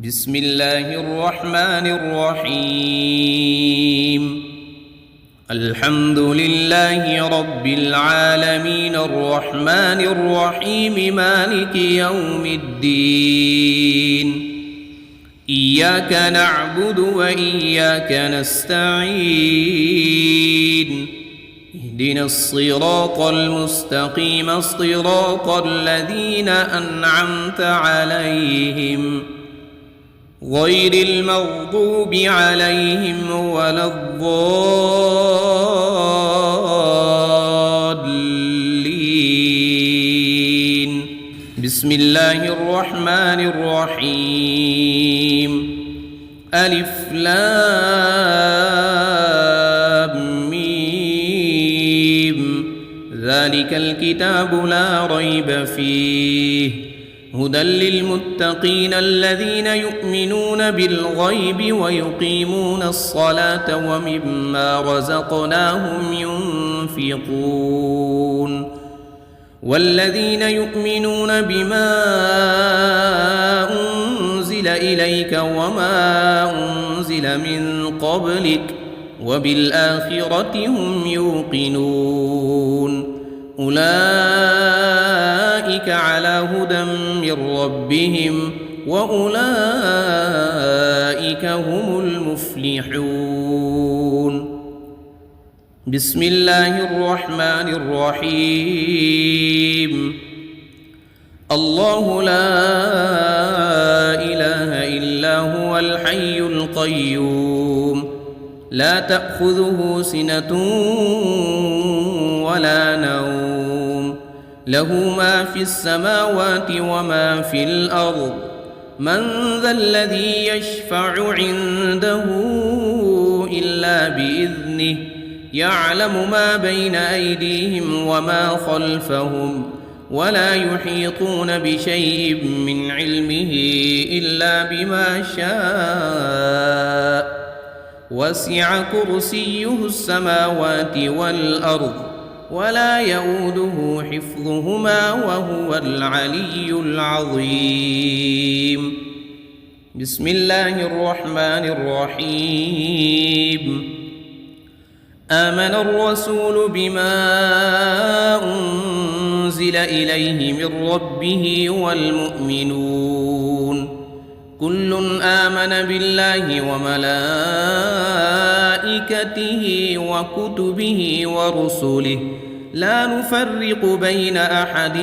بسم الله الرحمن الرحيم. الحمد لله رب العالمين الرحمن الرحيم مالك يوم الدين. إياك نعبد وإياك نستعين. اهدنا الصراط المستقيم صراط الذين أنعمت عليهم غير المغضوب عليهم ولا الضالين. بسم الله الرحمن الرحيم. ألف لام ميم. ذلك الكتاب لا ريب فيه هدى للمتقين الذين يؤمنون بالغيب ويقيمون الصلاة ومما رزقناهم ينفقون. والذين يؤمنون بما أنزل إليك وما أنزل من قبلك وبالآخرة هم يوقنون. أولئك على هدى من ربهم وأولئك هم المفلحون. بسم الله الرحمن الرحيم. الله لا إله إلا هو الحي القيوم لا تأخذه سنة ولا نوم له ما في السماوات وما في الأرض. من ذا الذي يشفع عنده إلا بإذنه يعلم ما بين أيديهم وما خلفهم ولا يحيطون بشيء من علمه إلا بما شاء. وسع كرسيه السماوات والأرض ولا يؤوده حفظهما وهو العلي العظيم. بسم الله الرحمن الرحيم. آمن الرسول بما أنزل إليه من ربه والمؤمنون كل آمن بالله وملائكته وكتبه ورسله لا نفرق بين أحد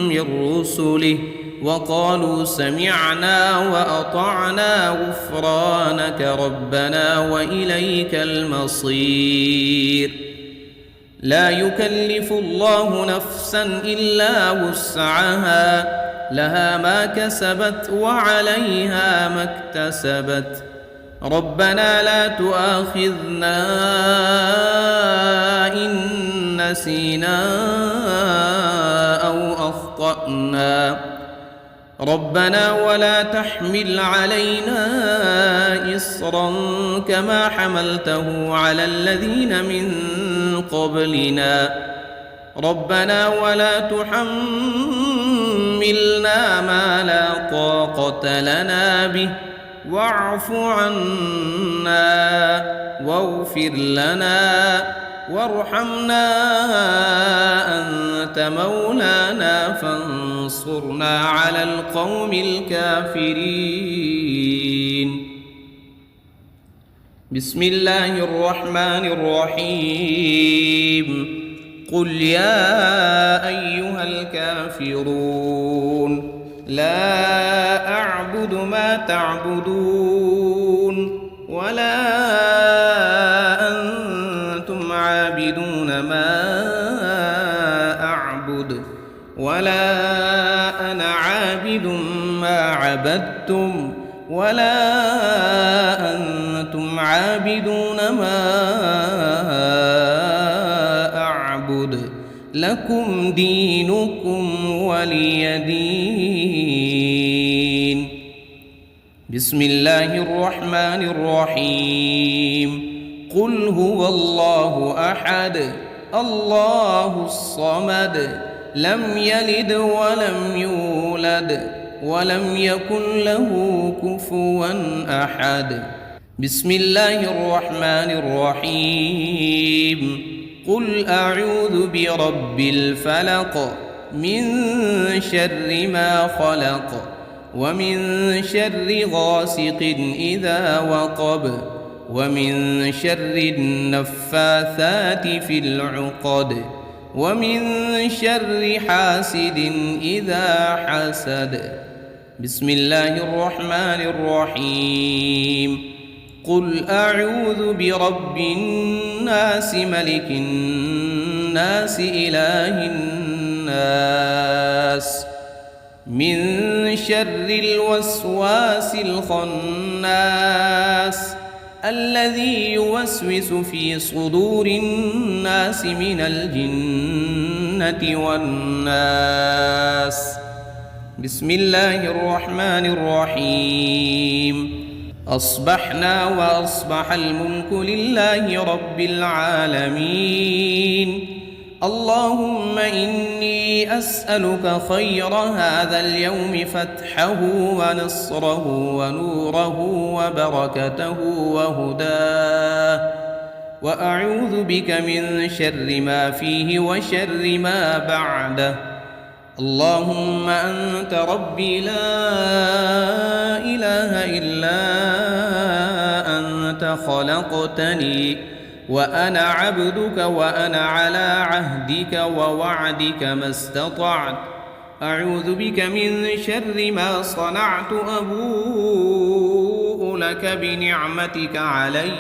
من رسله وقالوا سمعنا وأطعنا غفرانك ربنا وإليك المصير. لا يكلف الله نفسا إلا وسعها لها ما كسبت وعليها ما اكتسبت. ربنا لا تؤاخذنا إن نسينا أو أخطأنا. ربنا ولا تحمل علينا إصرا كما حملته على الذين من قبلنا. ربنا ولا تحملنا ما لا طاقة لنا به واعف عنا واغفر لنا وارحمنا أنت مولانا فانصرنا على القوم الكافرين. بسم الله الرحمن الرحيم. قل يا أيها الكافرون لا أعبد ما تعبدون ولا أنتم عابدون ما أعبد ولا أنا عابد ما عبدتم ولا أنتم عابدون ما أعبد لكم دينكم ولي دين. بسم الله الرحمن الرحيم. قل هو الله أحد الله الصمد لم يلد ولم يولد ولم يكن له كفوا أحد. بسم الله الرحمن الرحيم. قل أعوذ برب الفلق من شر ما خلق ومن شر غاسق إذا وقب ومن شر النفاثات في العقد ومن شر حاسد إذا حسد. بسم الله الرحمن الرحيم. قل أعوذ برب الناس ملك الناس إله الناس من شر الوسواس الخناس الذي يوسوس في صدور الناس من الجنة والناس. بسم الله الرحمن الرحيم. أصبحنا وأصبح الملك لله رب العالمين. اللهم إني أسألك خير هذا اليوم فتحه ونصره ونوره وبركته وهداه، وأعوذ بك من شر ما فيه وشر ما بعده. اللهم أنت ربي لا إله إلا أنت خلقتني وأنا عبدك وأنا على عهدك ووعدك ما استطعت. أعوذ بك من شر ما صنعت. أبوء لك بنعمتك علي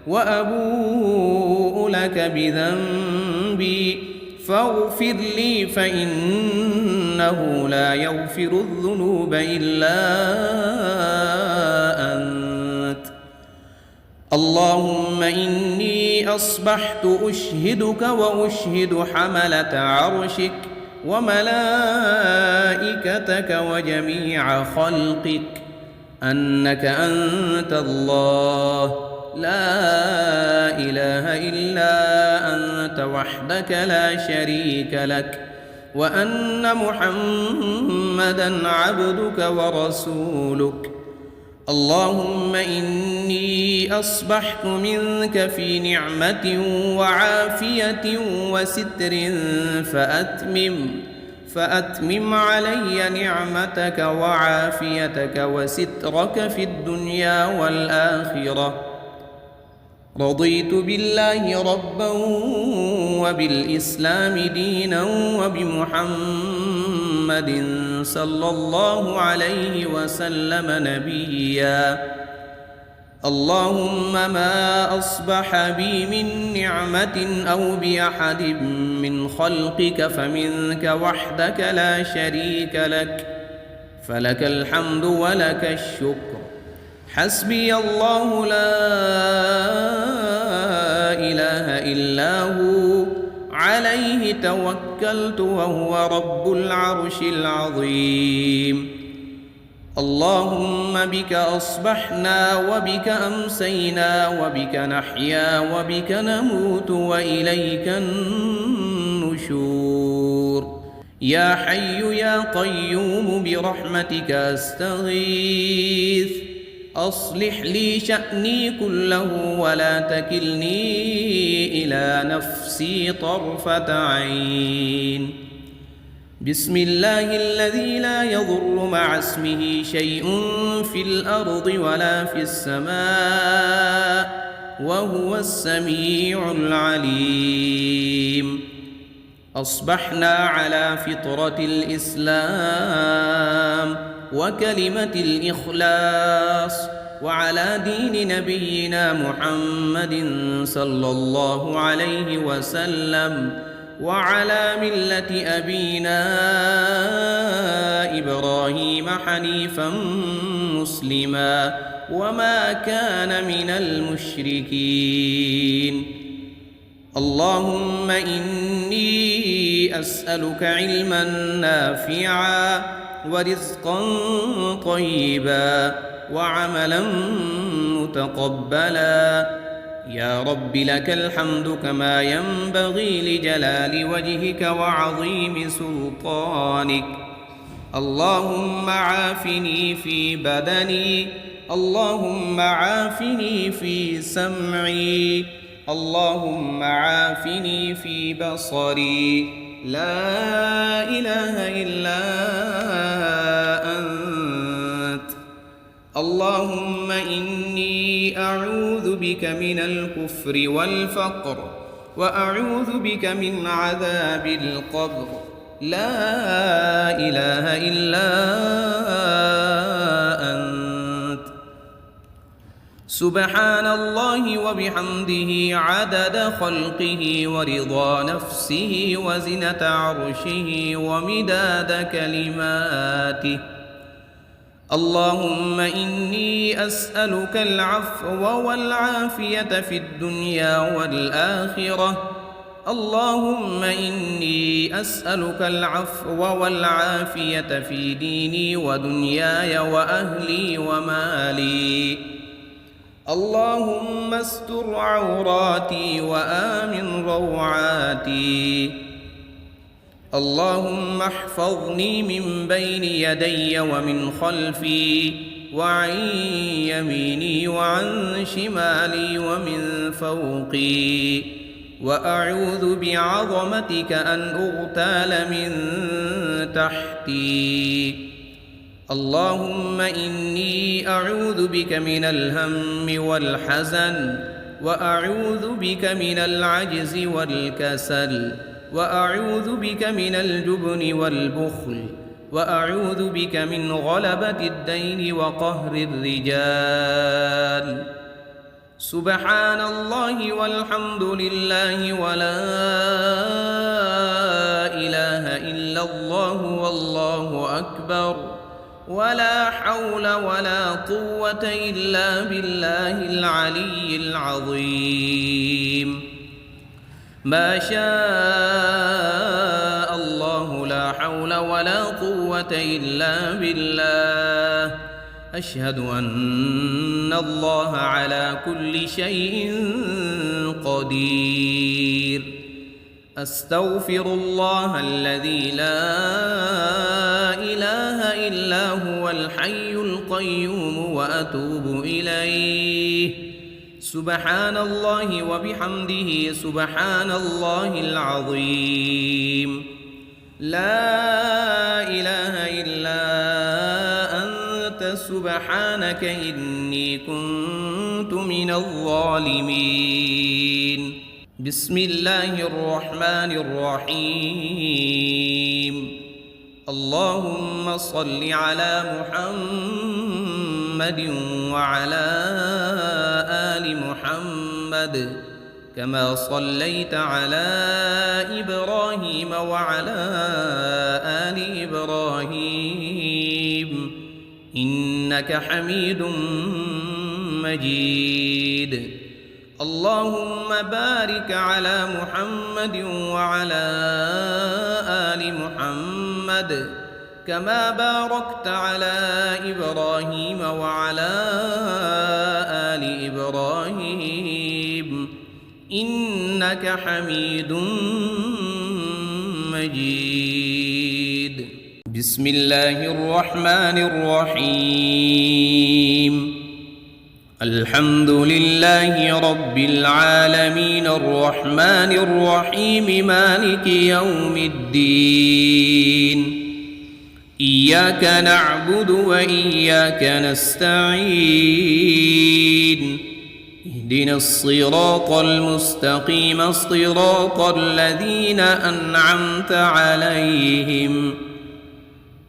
وأبوء لك بذنبي فاغفر لي فإنه لا يغفر الذنوب إلا أنت. اللهم إني أصبحت أشهدك وأشهد حملة عرشك وملائكتك وجميع خلقك أنك أنت الله لا إله إلا أنت وحدك لا شريك لك، وأن محمدًا عبدك ورسولك. اللهم إني أصبحت منك في نعمة وعافية وستر فأتمم علي نعمتك وعافيتك وسترك في الدنيا والآخرة. رضيت بالله ربا وبالإسلام دينا وبمحمد صلى الله عليه وسلم نبيا. اللهم ما أصبح بي من نعمة أو بأحد من خلقك فمنك وحدك لا شريك لك، فلك الحمد ولك الشكر. حسبي الله لا إله إلا هو عليه توكلت وهو رب العرش العظيم. اللهم بك أصبحنا وبك أمسينا وبك نحيا وبك نموت وإليك النشور. يا حي يا قيوم برحمتك أستغيث. أصلح لي شأني كله ولا تكلني إلى نفسي طرفة عين. بسم الله الذي لا يضر مع اسمه شيء في الأرض ولا في السماء وهو السميع العليم. أصبحنا على فطرة الإسلام وكلمة الإخلاص وعلى دين نبينا محمد صلى الله عليه وسلم وعلى ملة أبينا إبراهيم حنيفا مسلما وما كان من المشركين. اللهم إني أسألك علما نافعا ورزقا طيبا وعملا متقبلا. يا رب لك الحمد كما ينبغي لجلال وجهك وعظيم سلطانك. اللهم عافني في بدني، اللهم عافني في سمعي، اللهم عافني في بصري، لا إله إلا أنت. اللهم إني أعوذ بك من الكفر والفقر، وأعوذ بك من عذاب القبر، لا إله إلا أنت. سبحان الله وبحمده عدد خلقه ورضا نفسه وزنة عرشه ومداد كلماته. اللهم إني أسألك العفو والعافية في الدنيا والآخرة. اللهم إني أسألك العفو والعافية في ديني ودنياي وأهلي ومالي. اللهم استر عوراتي وآمن روعاتي. اللهم احفظني من بين يدي ومن خلفي وعن يميني وعن شمالي ومن فوقي، وأعوذ بعظمتك أن أغتال من تحتي. اللهم إني أعوذ بك من الهم والحزن، وأعوذ بك من العجز والكسل، وأعوذ بك من الجبن والبخل، وأعوذ بك من غلبة الدين وقهر الرجال. سبحان الله والحمد لله ولا إله إلا الله والله أكبر، ولا حول ولا قوة إلا بالله العلي العظيم. ما شاء الله لا حول ولا قوة إلا بالله. أشهد أن الله على كل شيء قدير. أستغفر الله الذي لا إله إلا هو الحي القيوم وأتوب إليه. سبحان الله وبحمده سبحان الله العظيم. لا إله إلا أنت سبحانك إني كنت من الظالمين. بسم الله الرحمن الرحيم. اللهم صل على محمد وعلى آل محمد كما صليت على إبراهيم وعلى آل إبراهيم إنك حميد مجيد. اللهم بارك على محمد وعلى آل محمد كما باركت على إبراهيم وعلى آل إبراهيم إنك حميد مجيد. بسم الله الرحمن الرحيم. الحمد لله رب العالمين الرحمن الرحيم مالك يوم الدين. إياك نعبد وإياك نستعين. اهدنا الصراط المستقيم صراط الذين أنعمت عليهم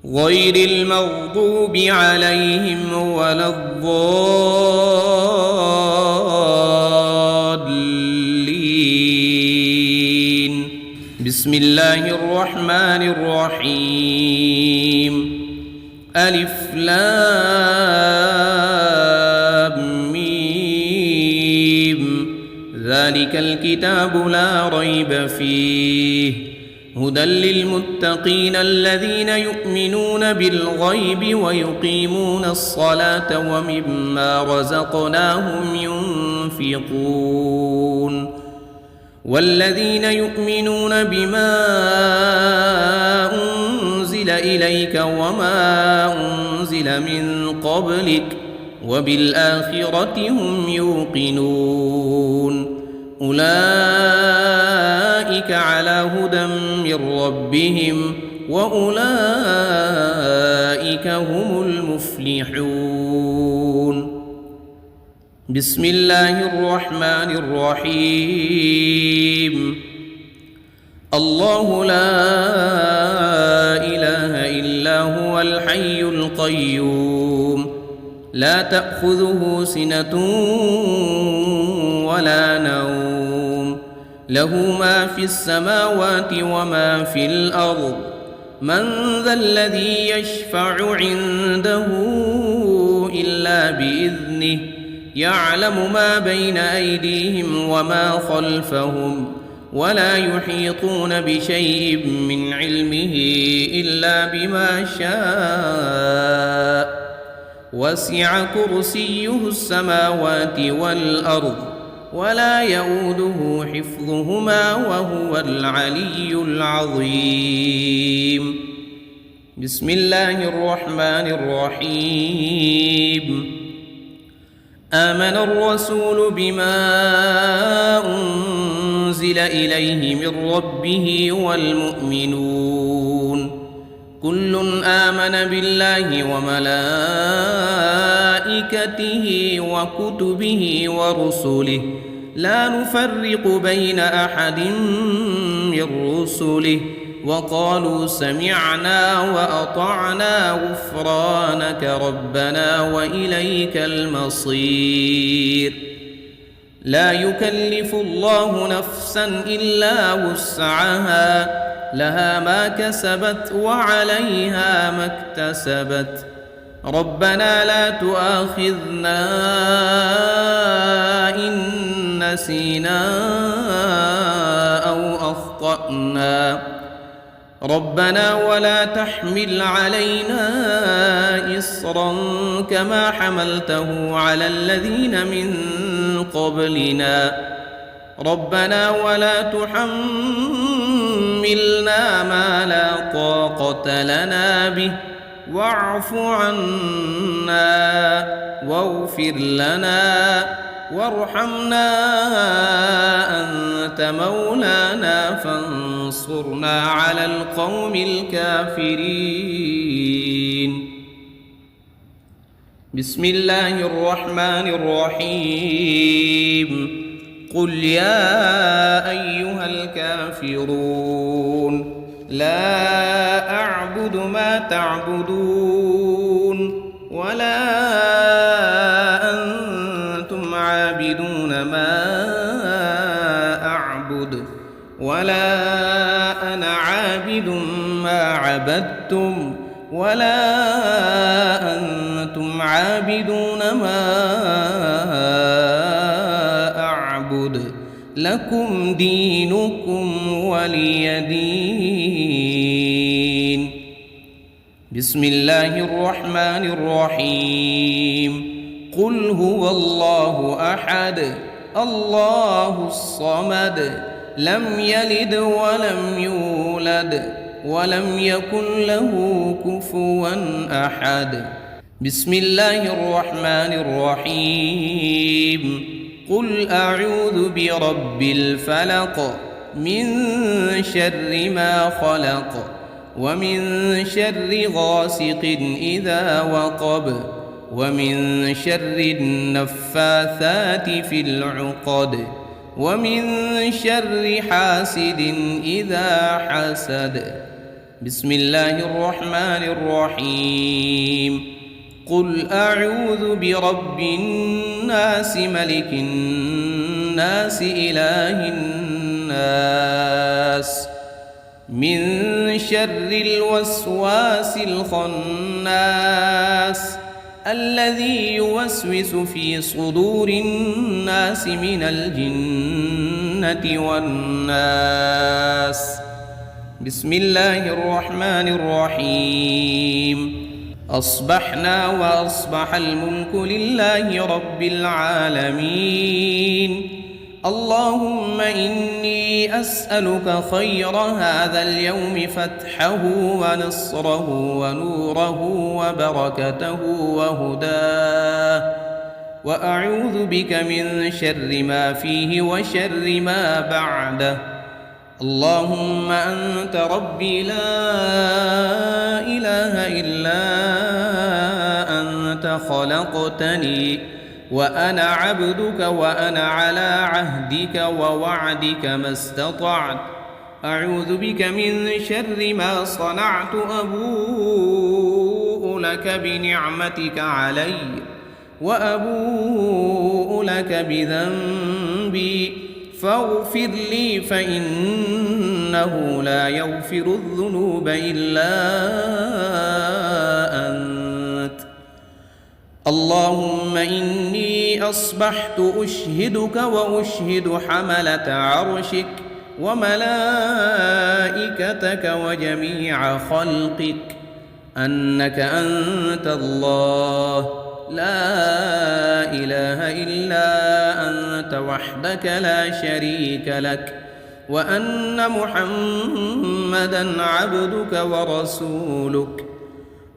غير المغضوب عليهم ولا الضالين. بسم الله الرحمن الرحيم. ألف لام ميم. ذلك الكتاب لا ريب فيه هدى للمتقين الذين يؤمنون بالغيب ويقيمون الصلاة ومما رزقناهم ينفقون. والذين يؤمنون بما أنزل أنزل إليك وما أنزل من قبلك وبالآخرة هم يوقنون أولئك على هدى من ربهم وأولئك هم المفلحون بسم الله الرحمن الرحيم الله لا إله إلا هو الحي القيوم لا تأخذه سنة ولا نوم له ما في السماوات وما في الأرض من ذا الذي يشفع عنده إلا بإذنه يعلم ما بين أيديهم وما خلفهم ولا يحيطون بشيء من علمه إلا بما شاء وسع كرسيه السماوات والأرض ولا يؤوده حفظهما وهو العلي العظيم بسم الله الرحمن الرحيم آمن الرسول بما أنزل إليه من ربه والمؤمنون كل آمن بالله وملائكته وكتبه ورسله لا نفرق بين أحد من رسله وقالوا سمعنا وأطعنا غفرانك ربنا وإليك المصير لا يكلف الله نفسا إلا وسعها لها ما كسبت وعليها ما اكتسبت ربنا لا تؤاخذنا إن نسينا أو أخطأنا ربنا ولا تحمل علينا إصرا كما حملته على الذين من قبلنا ربنا ولا تحملنا ما لا طاقة لنا به واعف عنا واغفر لنا وارحمنا أنت مولانا فانصرنا على القوم الكافرين بسم الله الرحمن الرحيم قل يا أيها الكافرون لا أعبد ما تعبدون ولا أنتم عابدون ما أعبد ولا أنا عابد ما عبدتم ولا أنتم عابدون ما أعبد لكم دينكم ولي دين بسم الله الرحمن الرحيم قل هو الله أحد الله الصمد لم يلد ولم يولد ولم يكن له كفوا أحد بسم الله الرحمن الرحيم قل أعوذ برب الفلق من شر ما خلق ومن شر غاسق إذا وقب ومن شر النفاثات في العقد ومن شر حاسد إذا حسد بسم الله الرحمن الرحيم قل أعوذ برب الناس ملك الناس إله الناس من شر الوسواس الخناس الذي يوسوس في صدور الناس من الجنة والناس بسم الله الرحمن الرحيم أصبحنا وأصبح الملك لله رب العالمين اللهم إني أسألك خير هذا اليوم فتحه ونصره ونوره وبركته وهداه، وأعوذ بك من شر ما فيه وشر ما بعده. اللهم أنت ربي لا إله إلا أنت خلقتني وأنا عبدك وأنا على عهدك ووعدك ما استطعت. أعوذ بك من شر ما صنعت، أبوء لك بنعمتك علي وأبوء لك بذنبي فاغفر لي فإنه لا يغفر الذنوب إلا أنت. اللهم إني أصبحت أشهدك وأشهد حملة عرشك وملائكتك وجميع خلقك أنك أنت الله لا إله إلا أنت وحدك لا شريك لك، وأن محمدًا عبدك ورسولك.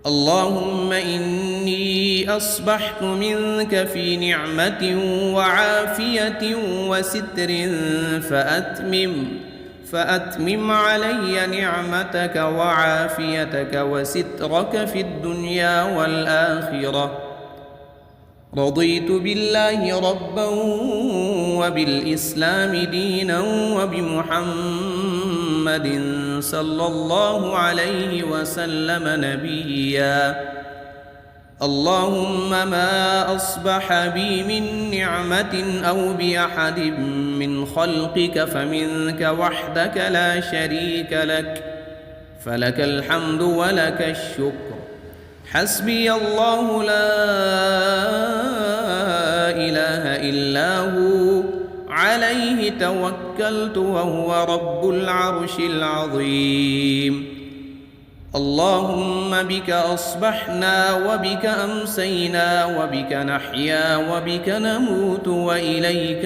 اللهم إني أصبحت منك في نعمة وعافية وستر فأتمم علي نعمتك وعافيتك وسترك في الدنيا والآخرة. رضيت بالله ربا وبالإسلام دينا وبمحمد صلى الله عليه وسلم نبيا. اللهم ما أصبح بي من نعمة أو بأحد من خلقك فمنك وحدك لا شريك لك، فلك الحمد ولك الشكر. حسبي الله لا إله إلا هو عليه توكلت وهو رب العرش العظيم. اللهم بك أصبحنا وبك أمسينا وبك نحيا وبك نموت وإليك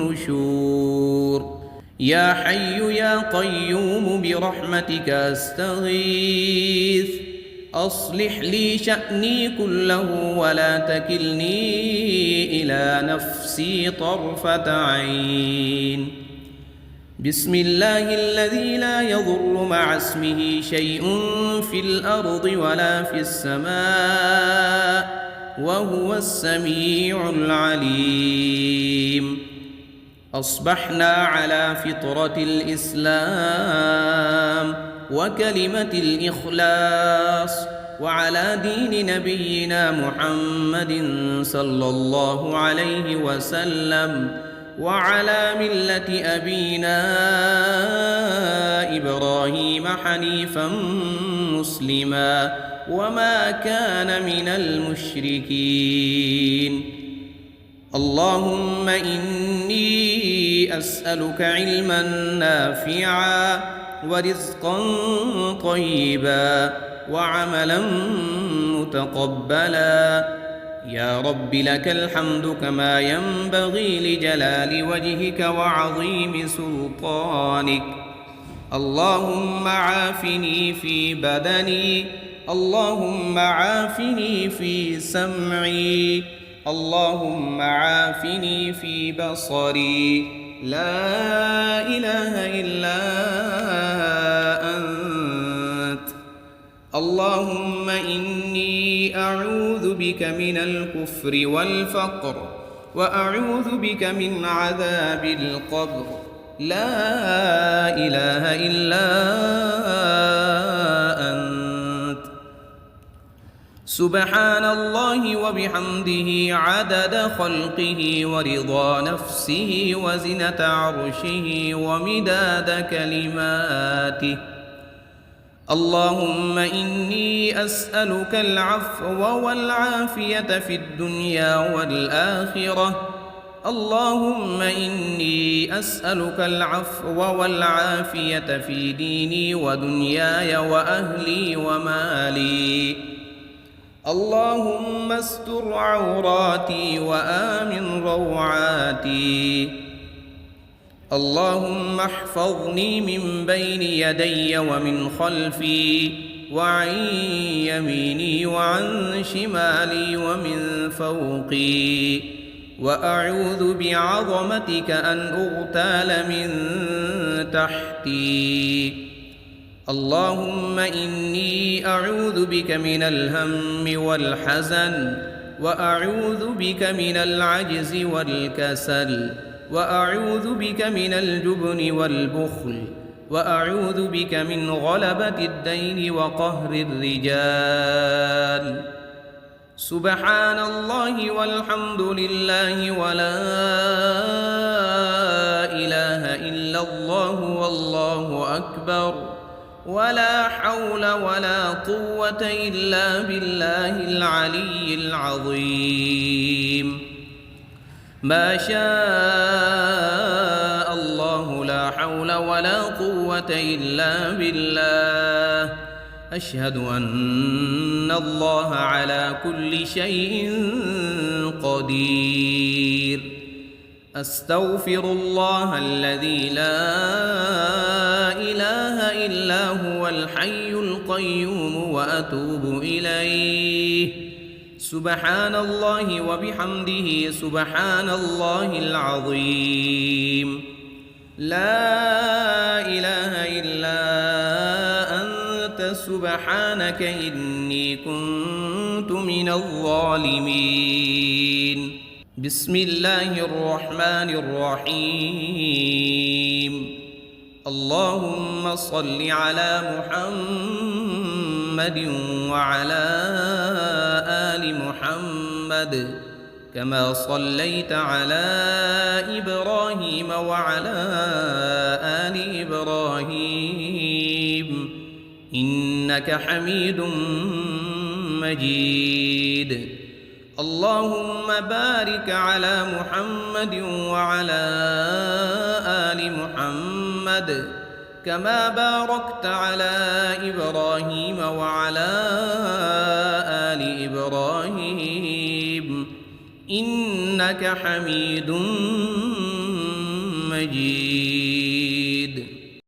النشور. يا حي يا قيوم برحمتك أستغيث، أصلح لي شأني كله ولا تكلني إلى نفسي طرفة عين. بسم الله الذي لا يضر مع اسمه شيء في الأرض ولا في السماء وهو السميع العليم. أصبحنا على فطرة الإسلام وكلمة الإخلاص وعلى دين نبينا محمد صلى الله عليه وسلم وعلى ملة أبينا إبراهيم حنيفا مسلما وما كان من المشركين. اللهم إني أسألك علما نافعا ورزقا طيبا وعملا متقبلا. يا رب لك الحمد كما ينبغي لجلال وجهك وعظيم سلطانك. اللهم عافني في بدني، اللهم عافني في سمعي، اللهم عافني في بصري. لا إله إلا أنت. اللهم إني أعوذ بك من الكفر والفقر وأعوذ بك من عذاب القبر. لا إله إلا أنت. سبحان الله وبحمده عدد خلقه ورضا نفسه وزنة عرشه ومداد كلماته. اللهم إني أسألك العفو والعافية في الدنيا والآخرة. اللهم إني أسألك العفو والعافية في ديني ودنياي وأهلي ومالي. اللهم استر عوراتي وآمن روعاتي. اللهم احفظني من بين يدي ومن خلفي وعن يميني وعن شمالي ومن فوقي، وأعوذ بعظمتك أن أغتال من تحتي. اللهم إني أعوذ بك من الهم والحزن، وأعوذ بك من العجز والكسل، وأعوذ بك من الجبن والبخل، وأعوذ بك من غلبة الدين وقهر الرجال. سبحان الله والحمد لله ولا إله إلا الله والله أكبر، ولا حول ولا قوة إلا بالله العلي العظيم. ما شاء الله لا حول ولا قوة إلا بالله. أشهد أن الله على كل شيء قدير. أستغفر الله الذي لا إله إلا هو الحي القيوم وأتوب إليه. سبحان الله وبحمده سبحان الله العظيم. لا إله إلا أنت سبحانك إني كنت من الظالمين. بسم الله الرحمن الرحيم. اللهم صل على محمد وعلى آل محمد كما صليت على إبراهيم وعلى آل إبراهيم إنك حميد مجيد. اللهم بارك على محمد وعلى آل محمد كما باركت على إبراهيم وعلى آل إبراهيم إنك حميد مجيد.